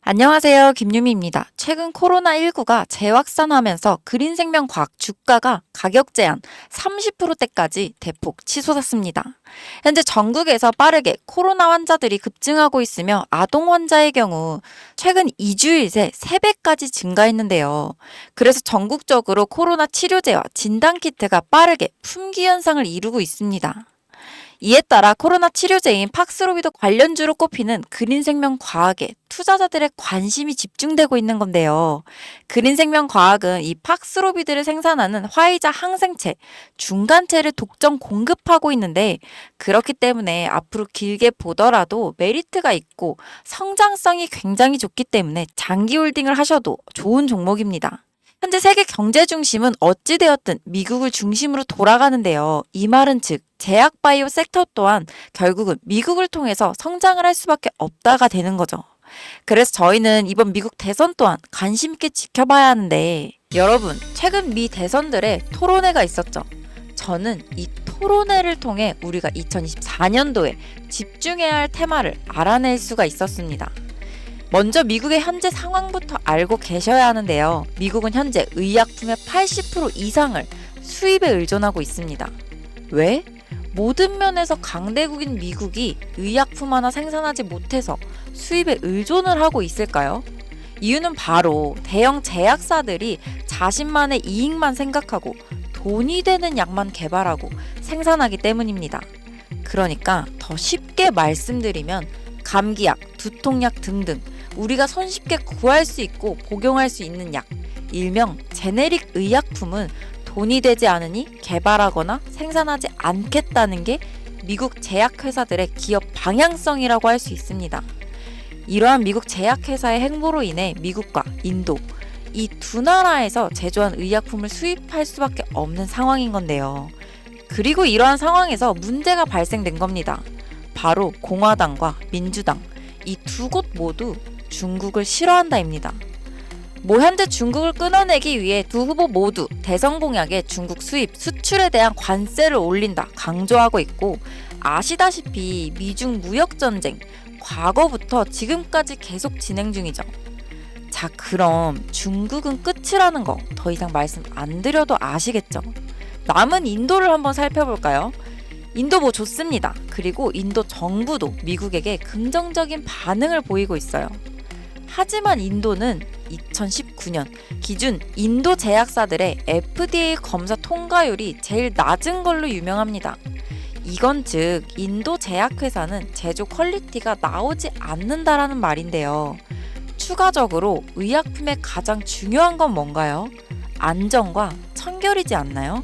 안녕하세요. 김유미입니다. 최근 코로나19가 재확산하면서 그린생명과학 주가가 가격 제한 30%대까지 대폭 치솟았습니다. 현재 전국에서 빠르게 코로나 환자들이 급증하고 있으며 아동 환자의 경우 최근 2주일 새 3배까지 증가했는데요. 그래서 전국적으로 코로나 치료제와 진단키트가 빠르게 품귀 현상을 이루고 있습니다. 이에 따라 코로나 치료제인 팍스로비드 관련주로 꼽히는 그린생명과학에 투자자들의 관심이 집중되고 있는 건데요. 그린생명과학은 이 팍스로비드를 생산하는 화이자 항생체, 중간체를 독점 공급하고 있는데 그렇기 때문에 앞으로 길게 보더라도 메리트가 있고 성장성이 굉장히 좋기 때문에 장기 홀딩을 하셔도 좋은 종목입니다. 현재 세계 경제 중심은 어찌되었든 미국을 중심으로 돌아가는데요. 이 말은 즉 제약 바이오 섹터 또한 결국은 미국을 통해서 성장을 할 수밖에 없다가 되는 거죠. 그래서 저희는 이번 미국 대선 또한 관심 있게 지켜봐야 하는데 여러분 최근 미 대선들의 토론회가 있었죠. 저는 이 토론회를 통해 우리가 2024년도에 집중해야 할 테마를 알아낼 수가 있었습니다. 먼저 미국의 현재 상황부터 알고 계셔야 하는데요. 미국은 현재 의약품의 80% 이상을 수입에 의존하고 있습니다. 왜? 모든 면에서 강대국인 미국이 의약품 하나 생산하지 못해서 수입에 의존을 하고 있을까요? 이유는 바로 대형 제약사들이 자신만의 이익만 생각하고 돈이 되는 약만 개발하고 생산하기 때문입니다. 그러니까 더 쉽게 말씀드리면 감기약, 두통약 등등 우리가 손쉽게 구할 수 있고 복용할 수 있는 약, 일명 제네릭 의약품은 돈이 되지 않으니 개발하거나 생산하지 않겠다는 게 미국 제약회사들의 기업 방향성이라고 할 수 있습니다. 이러한 미국 제약회사의 행보로 인해 미국과 인도, 이 두 나라에서 제조한 의약품을 수입할 수밖에 없는 상황인 건데요. 그리고 이러한 상황에서 문제가 발생된 겁니다. 바로 공화당과 민주당, 이 두 곳 모두 중국을 싫어한다입니다. 현재 중국을 끊어내기 위해 두 후보 모두 대선 공약에 중국 수입, 수출에 대한 관세를 올린다 강조하고 있고 아시다시피 미중 무역전쟁 과거부터 지금까지 계속 진행 중이죠. 자, 그럼 중국은 끝이라는 거 더 이상 말씀 안 드려도 아시겠죠? 남은 인도를 한번 살펴볼까요? 인도 좋습니다. 그리고 인도 정부도 미국에게 긍정적인 반응을 보이고 있어요. 하지만 인도는 2019년 기준 인도 제약사들의 FDA 검사 통과율이 제일 낮은 걸로 유명합니다. 이건 즉 인도 제약회사는 제조 퀄리티가 나오지 않는다라는 말인데요. 추가적으로 의약품의 가장 중요한 건 뭔가요? 안전과 청결이지 않나요?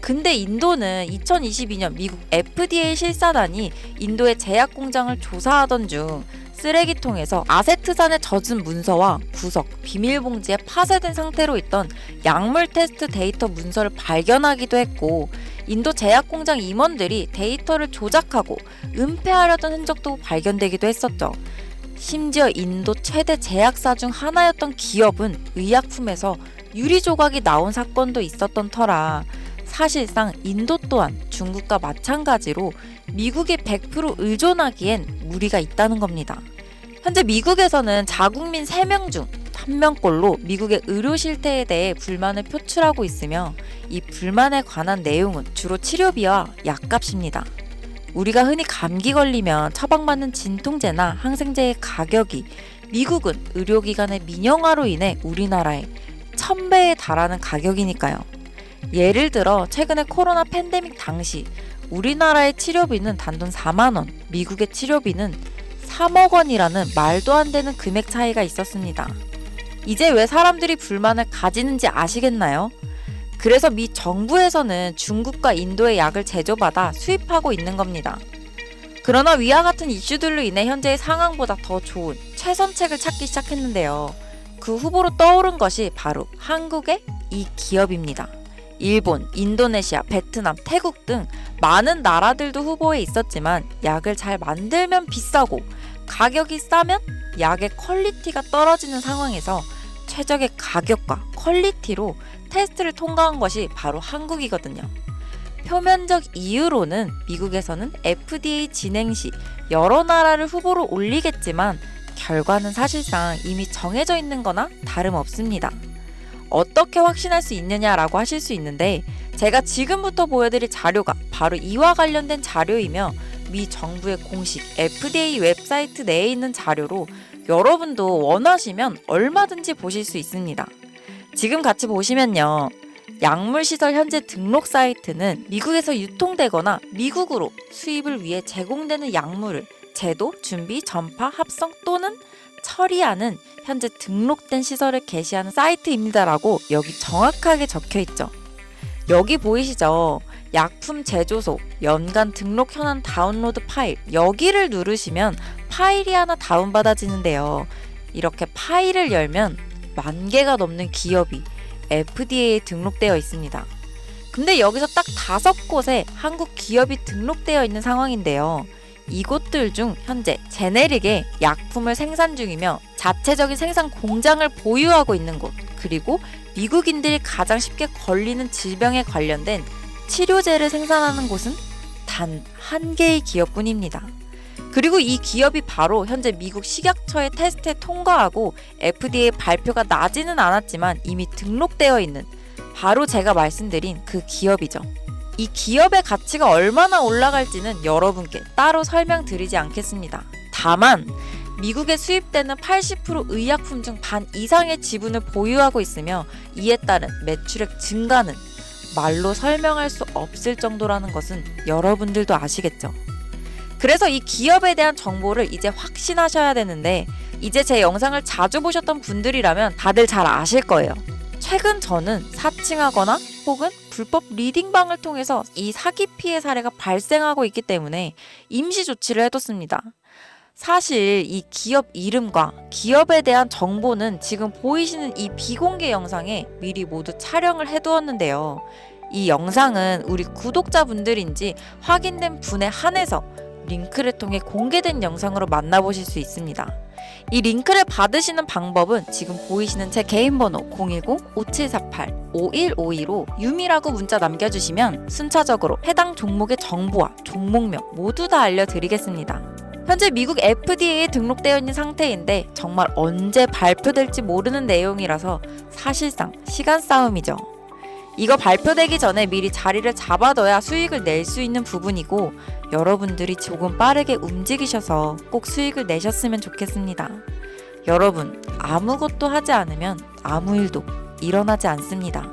근데 인도는 2022년 미국 FDA 실사단이 인도의 제약 공장을 조사하던 중 쓰레기통에서 아세트산에 젖은 문서와 구석, 비닐봉지에 파쇄된 상태로 있던 약물 테스트 데이터 문서를 발견하기도 했고 인도 제약공장 임원들이 데이터를 조작하고 은폐하려던 흔적도 발견되기도 했었죠. 심지어 인도 최대 제약사 중 하나였던 기업은 의약품에서 유리 조각이 나온 사건도 있었던 터라 사실상 인도 또한 중국과 마찬가지로 미국에 100% 의존하기엔 무리가 있다는 겁니다. 현재 미국에서는 자국민 3명 중 1명꼴로 미국의 의료 실태에 대해 불만을 표출하고 있으며 이 불만에 관한 내용은 주로 치료비와 약값입니다. 우리가 흔히 감기 걸리면 처방받는 진통제나 항생제의 가격이 미국은 의료기관의 민영화로 인해 우리나라의 1000배에 달하는 가격이니까요. 예를 들어 최근에 코로나 팬데믹 당시 우리나라의 치료비는 단돈 4만원, 미국의 치료비는 3억 원이라는 말도 안 되는 금액 차이가 있었습니다. 이제 왜 사람들이 불만을 가지는지 아시겠나요? 그래서 미 정부에서는 중국과 인도의 약을 제조받아 수입하고 있는 겁니다. 그러나 위와 같은 이슈들로 인해 현재의 상황보다 더 좋은 최선책을 찾기 시작했는데요. 그 후보로 떠오른 것이 바로 한국의 이 기업입니다. 일본, 인도네시아, 베트남, 태국 등 많은 나라들도 후보에 있었지만 약을 잘 만들면 비싸고 가격이 싸면 약의 퀄리티가 떨어지는 상황에서 최적의 가격과 퀄리티로 테스트를 통과한 것이 바로 한국이거든요. 표면적 이유로는 미국에서는 FDA 진행 시 여러 나라를 후보로 올리겠지만 결과는 사실상 이미 정해져 있는 거나 다름없습니다. 어떻게 확신할 수 있느냐라고 하실 수 있는데, 제가 지금부터 보여드릴 자료가 바로 이와 관련된 자료이며 미 정부의 공식 FDA 웹사이트 내에 있는 자료로 여러분도 원하시면 얼마든지 보실 수 있습니다. 지금 같이 보시면요. 약물시설 현재 등록 사이트는 미국에서 유통되거나 미국으로 수입을 위해 제공되는 약물을 제도, 준비, 전파, 합성 또는 처리하는 현재 등록된 시설을 게시하는 사이트입니다라고 여기 정확하게 적혀있죠. 여기 보이시죠? 약품 제조소, 연간 등록 현황 다운로드 파일, 여기를 누르시면 파일이 하나 다운받아지는데요. 이렇게 파일을 열면 10,000개가 넘는 기업이 FDA에 등록되어 있습니다. 근데 여기서 딱 5곳에 한국 기업이 등록되어 있는 상황인데요. 이곳들 중 현재 제네릭의 약품을 생산 중이며 자체적인 생산 공장을 보유하고 있는 곳, 그리고 미국인들이 가장 쉽게 걸리는 질병에 관련된 치료제를 생산하는 곳은 단 1개의 기업뿐입니다. 그리고 이 기업이 바로 현재 미국 식약처의 테스트에 통과하고 FDA 발표가 나지는 않았지만 이미 등록되어 있는 바로 제가 말씀드린 그 기업이죠. 이 기업의 가치가 얼마나 올라갈지는 여러분께 따로 설명드리지 않겠습니다. 다만 미국에 수입되는 80% 의약품 중 반 이상의 지분을 보유하고 있으며 이에 따른 매출액 증가는 말로 설명할 수 없을 정도라는 것은 여러분들도 아시겠죠? 그래서 이 기업에 대한 정보를 이제 확신하셔야 되는데, 이제 제 영상을 자주 보셨던 분들이라면 다들 잘 아실 거예요. 최근 저는 사칭하거나 혹은 불법 리딩방을 통해서 이 사기 피해 사례가 발생하고 있기 때문에 임시 조치를 해뒀습니다. 사실 이 기업 이름과 기업에 대한 정보는 지금 보이시는 이 비공개 영상에 미리 모두 촬영을 해두었는데요. 이 영상은 우리 구독자분들인지 확인된 분에 한해서 링크를 통해 공개된 영상으로 만나보실 수 있습니다. 이 링크를 받으시는 방법은 지금 보이시는 제 개인 번호 010-5748-5152로 유미라고 문자 남겨주시면 순차적으로 해당 종목의 정보와 종목명 모두 다 알려드리겠습니다. 현재 미국 FDA에 등록되어 있는 상태인데 정말 언제 발표될지 모르는 내용이라서 사실상 시간 싸움이죠. 이거 발표되기 전에 미리 자리를 잡아둬야 수익을 낼 수 있는 부분이고, 여러분들이 조금 빠르게 움직이셔서 꼭 수익을 내셨으면 좋겠습니다. 여러분, 아무것도 하지 않으면 아무 일도 일어나지 않습니다.